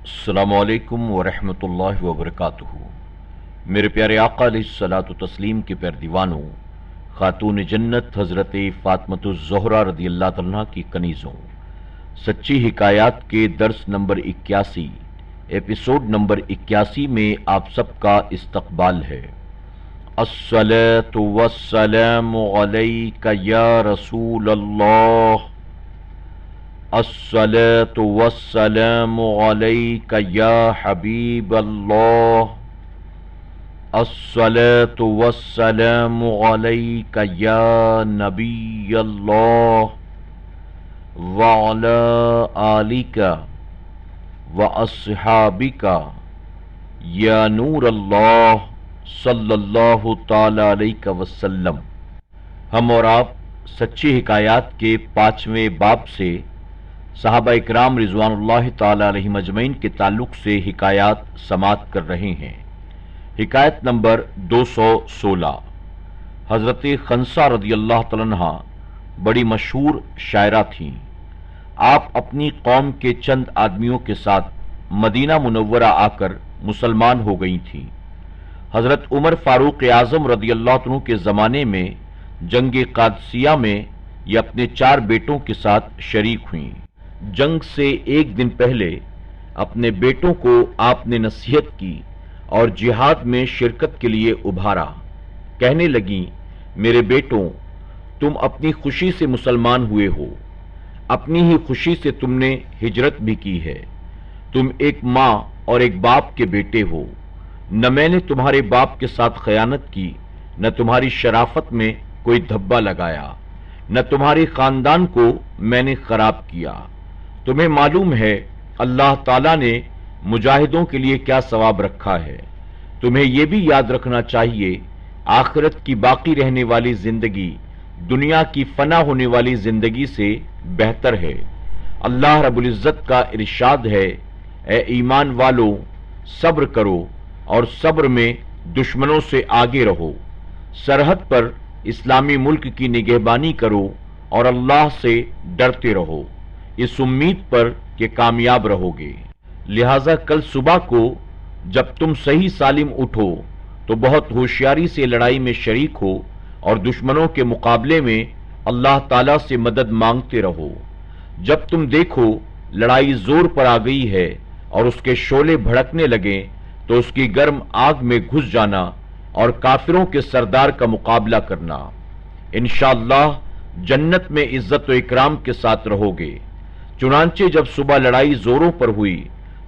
अस्सलामु अलैकुम वरहमतुल्लाहि वबरकातुहू। मेरे प्यारे आका अलैहिस्सलातु तस्लीम के प्यारे दीवानों, खातून जन्नत हज़रत फ़ातिमतुज़ ज़ोहरा रज़ियल्लाहु तआला की कनीज़ों, सच्ची हिकायात के दर्स नंबर 81 एपिसोड नंबर 81 में आप सबका इस्तक़बाल है। अस्सलातु वस्सलामु अलैका या रसूल अल्लाह, अस्सलातु वस्सलामु अलैका या हबीब अल्लाह, अस्सलातु वस्सलामु अलैका या नबी अल्लाह, व अला आलिका व अस्हाबिका या नूर अल्लाह सल्लल्लाहु ताला अलैहि वसल्लम। हम और आप सच्ची हिकायात के 5वें बाब से सहाबा इकराम रिज़वानुल्लाहि ताला अलैहिम अजमईन के ताल्लुक से हिकायात समात कर रहे हैं। हिकायत नंबर 216। हज़रत खंसा रज़ियल्लाहु तआला अन्हा बड़ी मशहूर शायरा थीं। आप अपनी कौम के चंद आदमियों के साथ मदीना मुनव्वरा आकर मुसलमान हो गई थीं। हज़रत उमर फारूक आज़म रज़ियल्लाहु अन्हु के ज़माने में जंग क़ादसिया में ये अपने 4 बेटों के साथ शरीक हुईं। जंग से एक दिन पहले अपने बेटों को आपने नसीहत की और जिहाद में शिरकत के लिए उभारा। कहने लगी, मेरे बेटों, तुम अपनी खुशी से मुसलमान हुए हो, अपनी ही खुशी से तुमने हिजरत भी की है। तुम एक माँ और एक बाप के बेटे हो। न मैंने तुम्हारे बाप के साथ खयानत की, न तुम्हारी शराफत में कोई धब्बा लगाया, न तुम्हारे खानदान को मैंने खराब किया। तुम्हें मालूम है अल्लाह ताला ने मुजाहिदों के लिए क्या सवाब रखा है। तुम्हें यह भी याद रखना चाहिए, आखिरत की बाकी रहने वाली जिंदगी दुनिया की फना होने वाली जिंदगी से बेहतर है। अल्लाह रब्बुल इज्जत का इरशाद है, ए ईमान वालों, सब्र करो और सब्र में दुश्मनों से आगे रहो। सरहद पर इस्लामी मुल्क की निगहबानी करो और अल्लाह से डरते रहो, इस उम्मीद पर कि कामयाब रहोगे। लिहाजा कल सुबह को जब तुम सही सालिम उठो तो बहुत होशियारी से लड़ाई में शरीक हो और दुश्मनों के मुकाबले में अल्लाह ताला से मदद मांगते रहो। जब तुम देखो लड़ाई जोर पर आ गई है और उसके शोले भड़कने लगे तो उसकी गर्म आग में घुस जाना और काफिरों के सरदार का मुकाबला करना। इंशाअल्लाह जन्नत में इज्जत व इकराम के साथ रहोगे। चुनांचे जब सुबह लड़ाई जोरों पर हुई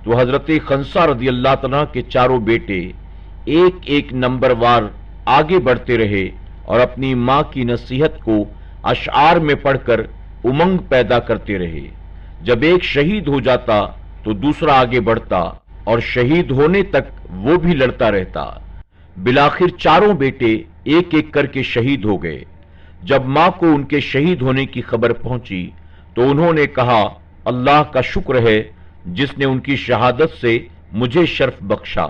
तो हजरत खंसा रज़ियल्लाहु तआला के 4 बेटे एक एक नंबरवार आगे बढ़ते रहे और अपनी माँ की नसीहत को अशआर में पढ़कर उमंग पैदा करते रहे। जब एक शहीद हो जाता तो दूसरा आगे बढ़ता और शहीद होने तक वो भी लड़ता रहता। बिलाखिर 4 बेटे एक एक करके शहीद हो गए। जब माँ को उनके शहीद होने की खबर पहुंची तो उन्होंने कहा, अल्लाह का शुक्र है जिसने उनकी शहादत से मुझे शर्फ बख्शा।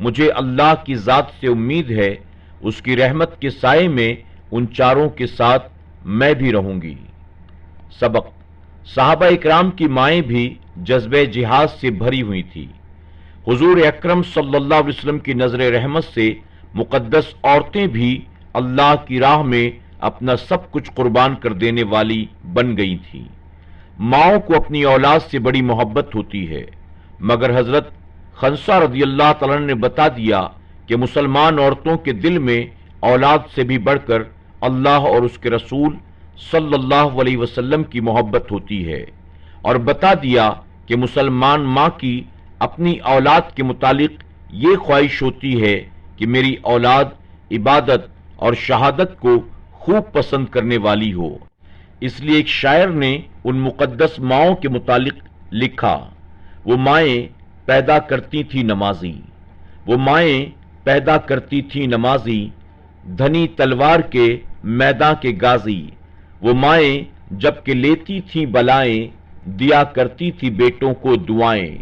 मुझे अल्लाह की जात से उम्मीद है, उसकी रहमत के साए में उन 4 के साथ मैं भी रहूंगी। सबक: सहाबा इकराम की माएँ भी जज्बे जिहाद से भरी हुई थी। हुजूर अकरम सल्लल्लाहु अलैहि वसल्लम की नजर रहमत से मुकद्दस औरतें भी अल्लाह की राह में अपना सब कुछ कुर्बान कर देने वाली बन गई थी। माओं को अपनी औलाद से बड़ी मोहब्बत होती है, मगर हजरत खंसा रज़ियल्लाहु तआला ने बता दिया कि मुसलमान औरतों के दिल में औलाद से भी बढ़कर अल्लाह और उसके रसूल सल्लल्लाहु अलैहि वसल्लम की मोहब्बत होती है, और बता दिया कि मुसलमान माँ की अपनी औलाद के मुतालिक ये ख्वाहिश होती है कि मेरी औलाद इबादत और शहादत को खूब पसंद करने वाली हो। इसलिए एक शायर ने उन मुकद्दस माओं के मुतालिक लिखा, वो माएँ पैदा करती थी नमाजी, वो माएँ पैदा करती थी नमाजी, धनी तलवार के मैदान के गाजी। वो माएँ जबकि लेती थी बलाएं, दिया करती थी बेटों को दुआएं।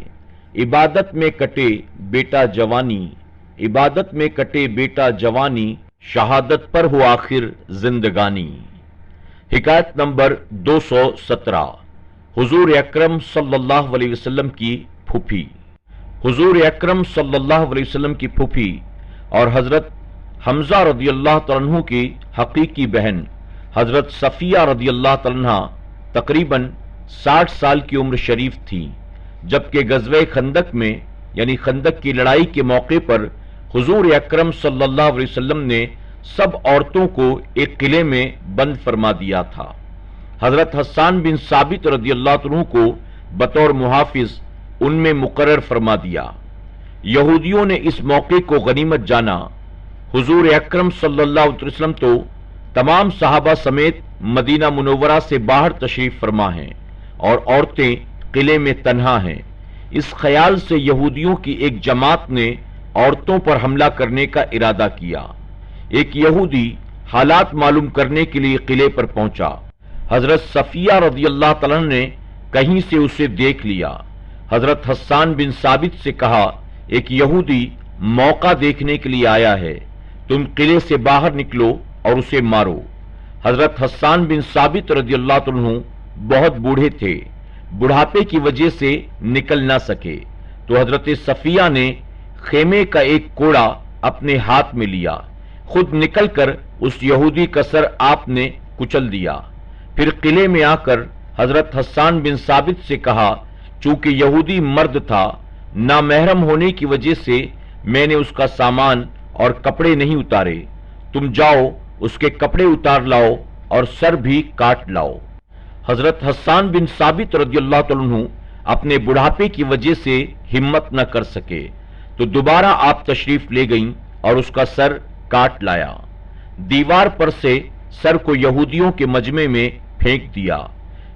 इबादत में कटे बेटा जवानी, इबादत में कटे बेटा जवानी, शहादत पर हो आखिर जिंदगानी। हिकायत नंबर 217। हुजूर अकरम सल्लल्लाहु अलैहि वसल्लम की फूफी। हुजूर अकरम सल्लल्लाहु अलैहि वसल्लम की फूफी और हजरत हमजा रदी अल्लाह तआला अन्हु की हकीकी बहन हजरत सफिया रदी अल्लाह तआला अन्हा तकरीबन 60 साल की उम्र शरीफ थी, जबकि गज़वे खंदक में यानी खंदक की लड़ाई के मौके पर हुजूर अकरम सल्लल्लाहु अलैहि वसल्लम ने सब औरतों को एक किले में बंद फरमा दिया था। हजरत हस्सान बिन साबित रदी अल्लाह तआला को बतौर मुहाफिज उनमें मुकर्रर फरमा दिया। यहूदियों ने इस मौके को गनीमत जाना। हुजूर अकरम सल्लल्लाहु अलैहि वसल्लम तो तमाम सहाबा समेत मदीना मुनव्वरा से बाहर तशरीफ फरमा हैं और औरतें किले में तन्हा हैं। इस ख्याल से यहूदियों की एक जमात ने औरतों पर हमला करने का इरादा किया। एक यहूदी हालात मालूम करने के लिए किले पर पहुंचा। हजरत सफिया रदी अल्लाह तआला ने कहीं से उसे देख लिया। हजरत हस्सान बिन साबित से कहा, एक यहूदी मौका देखने के लिए आया है, तुम किले से बाहर निकलो और उसे मारो। हजरत हस्सान बिन साबित रदी अल्लाह तआला अन्हु बहुत बूढ़े थे, बुढ़ापे की वजह से निकल ना सके, तो हजरत सफिया ने खेमे का एक कोड़ा अपने हाथ में लिया, खुद निकलकर उस यहूदी का सर आपने कुचल दिया। फिर किले में आकर हजरत हस्सान बिन साबित से कहा, चूंकि यहूदी मर्द था, नामहरम होने की वजह से मैंने उसका सामान और कपड़े नहीं उतारे, तुम जाओ उसके कपड़े उतार लाओ और सर भी काट लाओ। हजरत हस्सान बिन साबित रदी अल्लाह तआला अन्हु अपने बुढ़ापे की वजह से हिम्मत न कर सके, तो दोबारा आप तशरीफ ले गईं और उसका सर काट लाया। दीवार पर से सर को यहूदियों के मजमे में फेंक दिया।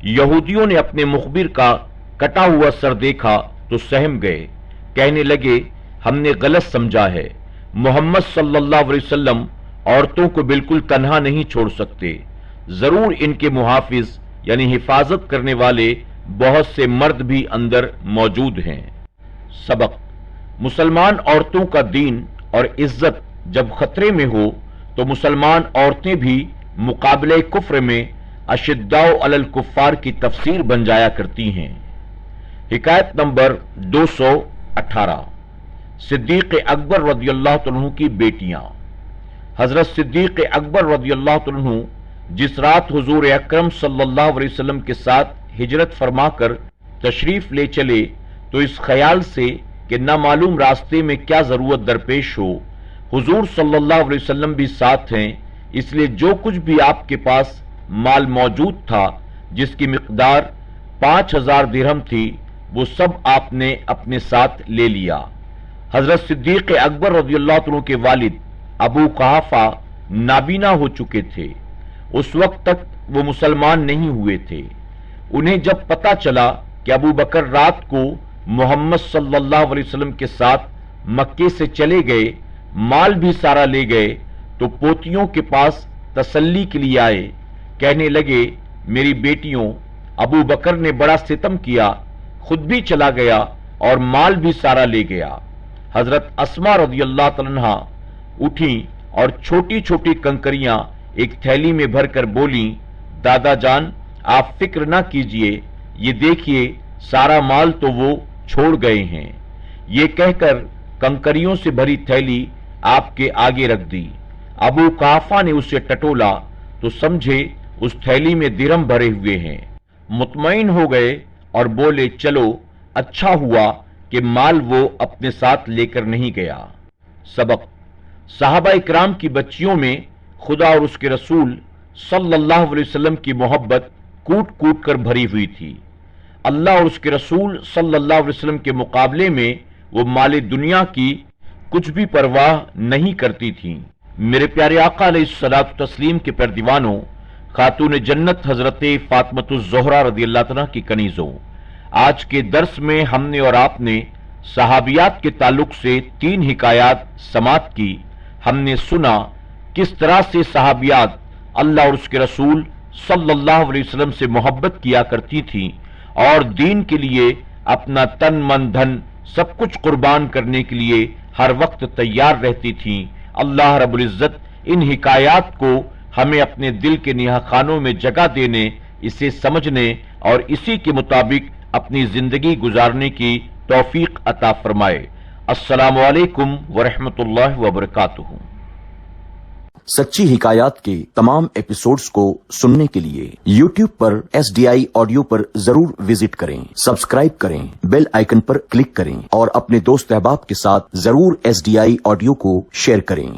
यहूदियों ने अपने मुखबिर का कटा हुआ सर देखा तो सहम गए, कहने लगे, हमने गलत समझा है, मोहम्मद सल्लल्लाहु अलैहि वसल्लम औरतों को बिल्कुल तन्हा नहीं छोड़ सकते, जरूर इनके मुहाफिज यानी हिफाजत करने वाले बहुत से मर्द भी अंदर मौजूद हैं। सबक: मुसलमान औरतों का दीन और इज्जत जब खतरे में हो तो मुसलमान औरतें भी मुकाबले कुफ्र में अशिद्दाउ अलल कुफ्फार की तफसीर बन जाया करती हैं। हिकायत नंबर 218। सिद्दीक अकबर रदियल्लाहु तआला अन्हु की बेटियां। हजरत सिद्दीक अकबर रदियल्लाहु तआला अन्हु जिस रात हुजूर अकरम सल्लल्लाहु अलैहि वसल्लम के साथ हिजरत फरमाकर तशरीफ ले चले, तो इस ख्याल से कि नामालूम रास्ते में क्या जरूरत दरपेश हो, हुजूर सल्लल्लाहु अलैहि वसल्लम भी साथ हैं, इसलिए जो कुछ भी आपके पास माल मौजूद था, जिसकी मिकदार 5000 दिरहम थी, वो सब आपने अपने साथ ले लिया। हजरत सिद्दीक अकबर रदियल्लाहु तआला के वालिद अबू कहाफा नाबीना हो चुके थे। उस वक्त तक वो मुसलमान नहीं हुए थे। उन्हें जब पता चला कि अबू बकर रात को मोहम्मद सल्लल्लाहु अलैहि वसल्लम के साथ मक्के से चले गए, माल भी सारा ले गए, तो पोतियों के पास तसल्ली के लिए आए, कहने लगे, मेरी बेटियों, अबू बकर ने बड़ा सितम किया, खुद भी चला गया और माल भी सारा ले गया। हजरत अस्मा रदियल्लाहु तआला अन्हा उठी और छोटी छोटी कंकरियां एक थैली में भरकर बोली, दादा जान, आप फिक्र ना कीजिए, ये देखिए सारा माल तो वो छोड़ गए हैं। ये कहकर कंकरियों से भरी थैली आपके आगे रख दी। अबू काफा ने उसे टटोला तो समझे उस थैली में दिरहम भरे हुए हैं। मुतमईन हो गए और बोले, चलो अच्छा हुआ कि माल वो अपने साथ लेकर नहीं गया। सबक: साहबा इकराम की बच्चियों में खुदा और उसके रसूल सल्लल्लाहु अलैहि वसल्लम की मोहब्बत कूट कूट कर भरी हुई थी। अल्लाह और उसके रसूल सल्लल्लाहु अलैहि वसल्लम के मुकाबले में वो माले दुनिया की कुछ भी परवाह नहीं करती थीं। मेरे प्यारे आका अलैहिस्सलातु तस्लीम के प्यारे दीवानों, खातून जन्नत हजरत फातिमतुज़ ज़ोहरा रज़ियल्लाहु तआला की कनीज़ों, आज के दर्स में हमने और आपने सहाबियात के ताल्लुक से 3 हिकायात समात की। हमने सुना किस तरह से सहाबियात अल्लाह और उसके रसूल सल्लल्लाहु अलैहि वसल्लम से मोहब्बत किया करती थी और दीन के लिए अपना तन मन धन सब कुछ कुर्बान करने के लिए हर वक्त तैयार रहती थी। अल्लाह रब्बुल इज्जत इन हिकायात को हमें अपने दिल के निहाखानों में जगह देने, इसे समझने और इसी के मुताबिक अपनी जिंदगी गुजारने की توفیق عطا فرمائے۔ السلام علیکم ورحمۃ اللہ وبرکاتہ۔ سچی حکایات کے تمام ایپیسوڈز کو سننے کے لیے YouTube پر SDI آڈیو پر ضرور وزٹ کریں، سبسکرائب کریں، بیل آئیکن پر کلک کریں اور اپنے دوست احباب کے ساتھ ضرور SDI آڈیو کو شیئر کریں۔